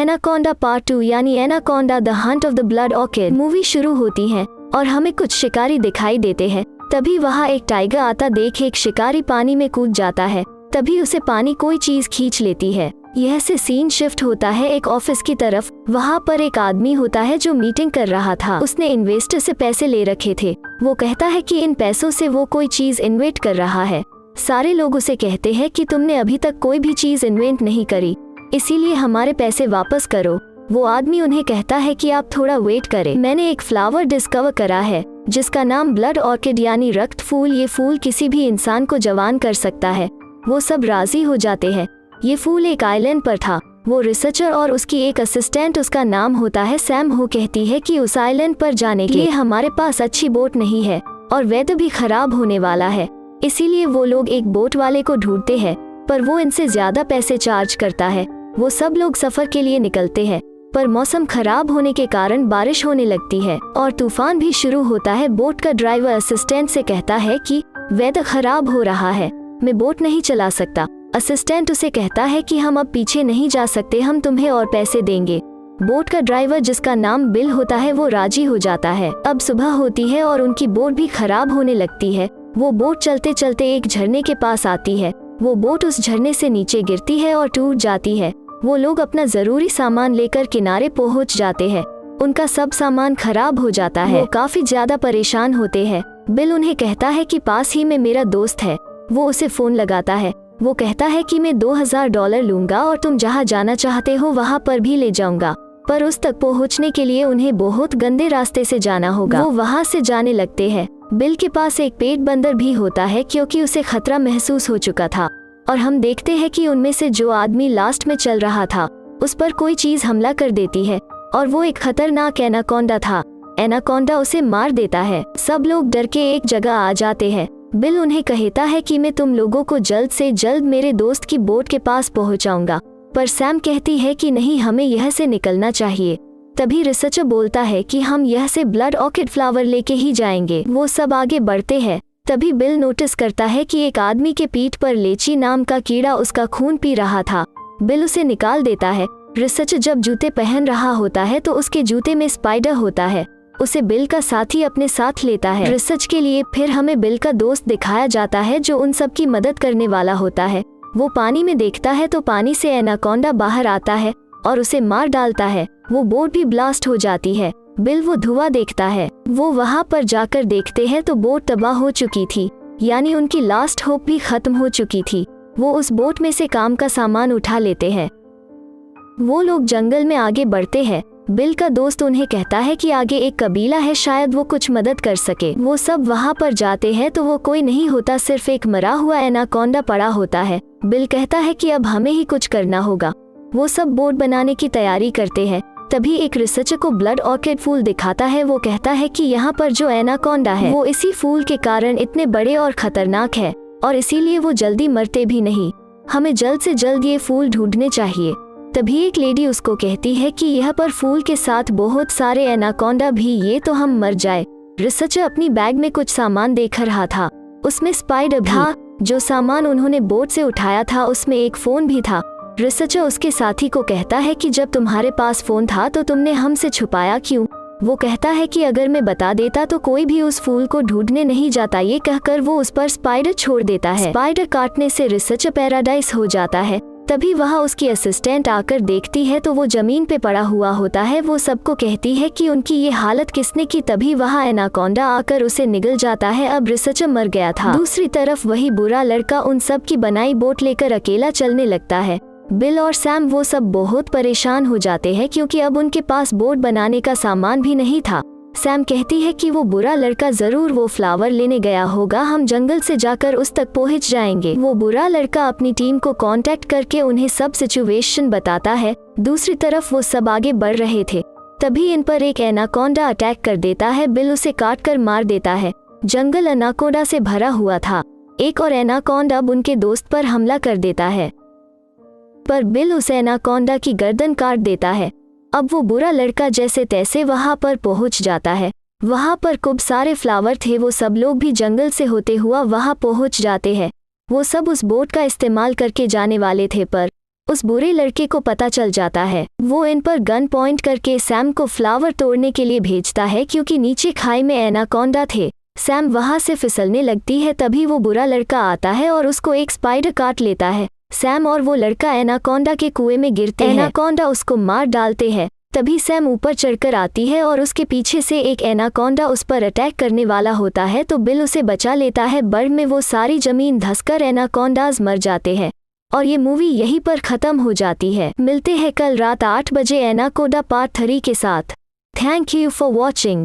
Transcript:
Anaconda part 2 यानी anaconda the Hunt of the blood orchid movie शुरू होती है और हमें कुछ शिकारी दिखाई देते हैं। तभी वहाँ एक टाइगर आता देख एक शिकारी पानी में कूद जाता है। तभी उसे पानी कोई चीज खींच लेती है। यह से सीन शिफ्ट होता है एक ऑफिस की तरफ। वहाँ पर एक आदमी होता है जो मीटिंग कर रहा था। उसने इन्वेस्टर से पैसे ले रखे थे। वो कहता है कि इन पैसों से वो कोई चीज इन्वेस्ट कर रहा है। सारे लोग उसे कहते हैं कि तुमने अभी तक कोई भी चीज इन्वेंट नहीं करी, इसीलिए हमारे पैसे वापस करो। वो आदमी उन्हें कहता है कि आप थोड़ा वेट करें, मैंने एक फ्लावर डिस्कवर करा है जिसका नाम ब्लड ऑर्किड यानी रक्त फूल। ये फूल किसी भी इंसान को जवान कर सकता है। वो सब राजी हो जाते हैं। ये फूल एक आइलैंड पर था। वो रिसर्चर और उसकी एक असिस्टेंट, उसका नाम होता है सैम, हो कहती है कि उस आइलैंड पर जाने के लिए हमारे पास अच्छी बोट नहीं है और वेदर भी खराब होने वाला है। इसीलिए वो लोग एक बोट वाले को ढूंढते हैं, पर वो इनसे ज्यादा पैसे चार्ज करता है। वो सब लोग सफर के लिए निकलते हैं, पर मौसम खराब होने के कारण बारिश होने लगती है और तूफान भी शुरू होता है। बोट का ड्राइवर असिस्टेंट से कहता है कि वेदर खराब हो रहा है, मैं बोट नहीं चला सकता। असिस्टेंट उसे कहता है कि हम अब पीछे नहीं जा सकते, हम तुम्हें और पैसे देंगे। बोट का ड्राइवर जिसका नाम बिल होता है वो राजी हो जाता है। अब सुबह होती है और उनकी बोट भी खराब होने लगती है। वो बोट चलते चलते एक झरने के पास आती है। वो बोट उस झरने से नीचे गिरती है और टूट जाती है। वो लोग अपना जरूरी सामान लेकर किनारे पहुंच जाते हैं। उनका सब सामान खराब हो जाता है। वो काफी ज्यादा परेशान होते हैं। बिल उन्हें कहता है कि पास ही में मेरा दोस्त है। वो उसे फोन लगाता है। वो कहता है कि मैं $2000 लूंगा और तुम जहाँ जाना चाहते हो वहाँ पर भी ले जाऊंगा, पर उस तक पहुँचने के लिए उन्हें बहुत गंदे रास्ते से जाना होगा। वो वहाँ से जाने लगते हैं। बिल के पास एक पेट बंदर भी होता है क्योंकि उसे खतरा महसूस हो चुका था और हम देखते हैं कि उनमें से जो आदमी लास्ट में चल रहा था उस पर कोई चीज हमला कर देती है और वो एक खतरनाक एनाकोंडा था। एनाकोंडा उसे मार देता है। सब लोग डर के एक जगह आ जाते हैं। बिल उन्हें कहता है कि मैं तुम लोगों को जल्द से जल्द मेरे दोस्त की बोट के पास पहुंचाऊंगा, पर सैम कहती है कि नहीं, हमें यह से निकलना चाहिए। तभी रिसर्चर बोलता है कि हम यह से ब्लड ऑर्किड फ्लावर लेके ही जाएंगे। वो सब आगे बढ़ते हैं। तभी बिल नोटिस करता है कि एक आदमी के पीठ पर लेची नाम का कीड़ा उसका खून पी रहा था। बिल उसे निकाल देता है। रिसर्चर जब जूते पहन रहा होता है तो उसके जूते में स्पाइडर होता है। उसे बिल का साथी अपने साथ लेता है रिसर्च के लिए। फिर हमें बिल का दोस्त दिखाया जाता है जो उन सब की मदद करने वाला होता है। वो पानी में देखता है तो पानी से एनाकोंडा बाहर आता है और उसे मार डालता है। वो बोट भी ब्लास्ट हो जाती है। बिल वो धुआं देखता है। वो वहाँ पर जाकर देखते हैं तो बोट तबाह हो चुकी थी, यानी उनकी लास्ट होप भी खत्म हो चुकी थी। वो उस बोट में से काम का सामान उठा लेते हैं। वो लोग जंगल में आगे बढ़ते हैं। बिल का दोस्त उन्हें कहता है कि आगे एक कबीला है, शायद वो कुछ मदद कर सके। वो सब वहाँ पर जाते हैं तो वो कोई नहीं होता, सिर्फ एक मरा हुआ एनाकोंडा पड़ा होता है। बिल कहता है कि अब हमें ही कुछ करना होगा। वो सब बोट बनाने की तैयारी करते हैं। तभी एक रिसर्चर को ब्लड ऑर्किड फूल दिखाता है। वो कहता है कि यहाँ पर जो एनाकोंडा है वो इसी फूल के कारण इतने बड़े और खतरनाक है और इसीलिए वो जल्दी मरते भी नहीं। हमें जल्द से जल्द ये फूल ढूंढने चाहिए। तभी एक लेडी उसको कहती है कि यह पर फूल के साथ बहुत सारे एनाकोंडा भी, ये तो हम मर जाए। रिसर्चर अपनी बैग में कुछ सामान देख रहा था। उसमें स्पाइडर था। जो सामान उन्होंने बोट से उठाया था उसमें एक फोन भी था। रिसर्चर उसके साथी को कहता है कि जब तुम्हारे पास फोन था तो तुमने हमसे छुपाया क्यों? वो कहता है कि अगर मैं बता देता तो कोई भी उस फूल को ढूंढने नहीं जाता। ये कहकर वो उस पर स्पाइडर छोड़ देता है। स्पाइडर काटने से रिसर्चर पैराडाइज हो जाता है। तभी वहाँ उसकी असिस्टेंट आकर देखती है तो वो जमीन पे पड़ा हुआ होता है। वो सबको कहती है कि उनकी ये हालत किसने की। तभी वहाँ एनाकोंडा आकर उसे निगल जाता है। अब रिसर्चर मर गया था। दूसरी तरफ वही बुरा लड़का उन सब की बनाई बोट लेकर अकेला चलने लगता है। बिल और सैम वो सब बहुत परेशान हो जाते हैं क्योंकि अब उनके पास बोट बनाने का सामान भी नहीं था। सैम कहती है कि वो बुरा लड़का जरूर वो फ्लावर लेने गया होगा, हम जंगल से जाकर उस तक पहुंच जाएंगे। वो बुरा लड़का अपनी टीम को कांटेक्ट करके उन्हें सब सिचुएशन बताता है। दूसरी तरफ वो सब आगे बढ़ रहे थे। तभी इन पर एक एनाकोंडा अटैक कर देता है। बिल उसे काट कर मार देता है। जंगल एनाकोंडा से भरा हुआ था। एक और एनाकोंडा अब उनके दोस्त पर हमला कर देता है, पर बिल उस एनाकोंडा की गर्दन काट देता है। अब वो बुरा लड़का जैसे तैसे वहाँ पर पहुँच जाता है। वहाँ पर खूब सारे फ्लावर थे। वो सब लोग भी जंगल से होते हुआ वहाँ पहुँच जाते हैं। वो सब उस बोट का इस्तेमाल करके जाने वाले थे, पर उस बुरे लड़के को पता चल जाता है। वो इन पर गन पॉइंट करके सैम को फ्लावर तोड़ने के लिए भेजता है क्योंकि नीचे खाई में एनाकोंडा थे। सैम वहां से फिसलने लगती है, तभी वो बुरा लड़का आता है और उसको एक स्पाइडर काट लेता है। सैम और वो लड़का एनाकोंडा के कुएं में गिरते हैं। एनाकोंडा उसको मार डालते हैं। तभी सैम ऊपर चढ़कर आती है और उसके पीछे से एक एनाकोंडा उस पर अटैक करने वाला होता है, तो बिल उसे बचा लेता है। बर्ड में वो सारी जमीन धंसकर एनाकोंडाज मर जाते हैं और ये मूवी यहीं पर ख़त्म हो जाती है। मिलते हैं कल रात 8 बजे एनाकोंडा पार्ट 3 के साथ। Thank you for watching.